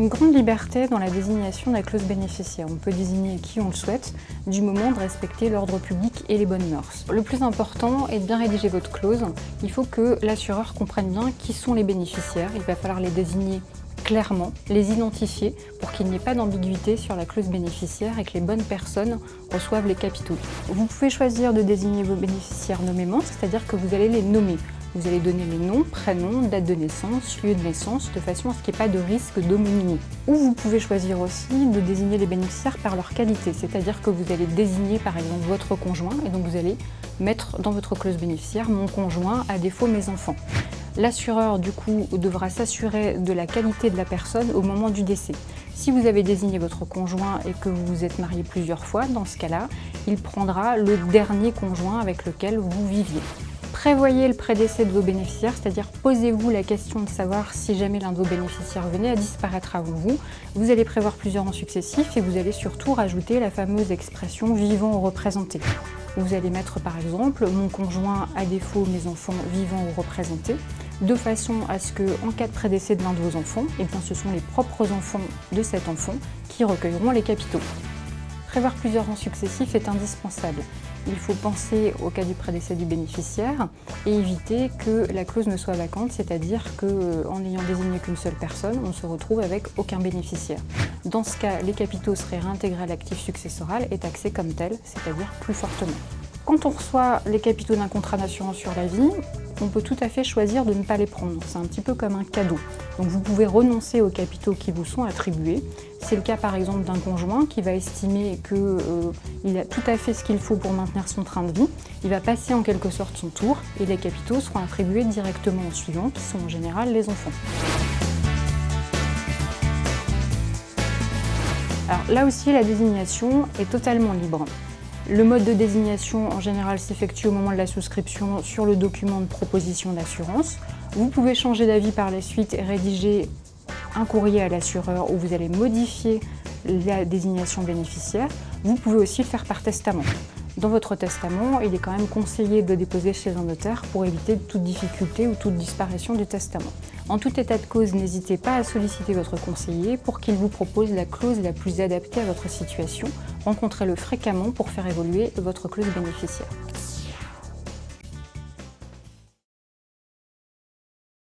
une grande liberté dans la désignation de la clause bénéficiaire. On peut désigner qui on le souhaite, du moment de respecter l'ordre public et les bonnes mœurs. Le plus important est de bien rédiger votre clause. Il faut que l'assureur comprenne bien qui sont les bénéficiaires. Il va falloir les désigner clairement, les identifier pour qu'il n'y ait pas d'ambiguïté sur la clause bénéficiaire et que les bonnes personnes reçoivent les capitaux. Vous pouvez choisir de désigner vos bénéficiaires nommément, c'est-à-dire que vous allez les nommer. Vous allez donner les noms, prénoms, date de naissance, lieu de naissance, de façon à ce qu'il n'y ait pas de risque d'homonymie. Ou vous pouvez choisir aussi de désigner les bénéficiaires par leur qualité, c'est-à-dire que vous allez désigner par exemple votre conjoint et donc vous allez mettre dans votre clause bénéficiaire mon conjoint, à défaut mes enfants. L'assureur du coup devra s'assurer de la qualité de la personne au moment du décès. Si vous avez désigné votre conjoint et que vous vous êtes marié plusieurs fois, dans ce cas-là, il prendra le dernier conjoint avec lequel vous viviez. Prévoyez le prédécès de vos bénéficiaires, c'est-à-dire posez-vous la question de savoir si jamais l'un de vos bénéficiaires venait à disparaître avant vous. Vous allez prévoir plusieurs rangs successifs et vous allez surtout rajouter la fameuse expression « vivant ou représenté ». Vous allez mettre par exemple « mon conjoint, à défaut mes enfants vivants ou représentés », de façon à ce que, en cas de prédécès de l'un de vos enfants, eh bien, ce sont les propres enfants de cet enfant qui recueilleront les capitaux. Prévoir plusieurs rangs successifs est indispensable. Il faut penser au cas du prédécès du bénéficiaire et éviter que la clause ne soit vacante, c'est-à-dire qu'en n'ayant désigné qu'une seule personne, on se retrouve avec aucun bénéficiaire. Dans ce cas, les capitaux seraient réintégrés à l'actif successoral et taxés comme tel, c'est-à-dire plus fortement. Quand on reçoit les capitaux d'un contrat d'assurance sur la vie, on peut tout à fait choisir de ne pas les prendre. C'est un petit peu comme un cadeau. Donc vous pouvez renoncer aux capitaux qui vous sont attribués. C'est le cas par exemple d'un conjoint qui va estimer qu'il a tout à fait ce qu'il faut pour maintenir son train de vie. Il va passer en quelque sorte son tour et les capitaux seront attribués directement aux suivants, qui sont en général les enfants. Alors là aussi, la désignation est totalement libre. Le mode de désignation, en général, s'effectue au moment de la souscription sur le document de proposition d'assurance. Vous pouvez changer d'avis par la suite et rédiger un courrier à l'assureur où vous allez modifier la désignation bénéficiaire. Vous pouvez aussi le faire par testament. Dans votre testament, il est quand même conseillé de le déposer chez un notaire pour éviter toute difficulté ou toute disparition du testament. En tout état de cause, n'hésitez pas à solliciter votre conseiller pour qu'il vous propose la clause la plus adaptée à votre situation. Rencontrez-le fréquemment pour faire évoluer votre clause bénéficiaire.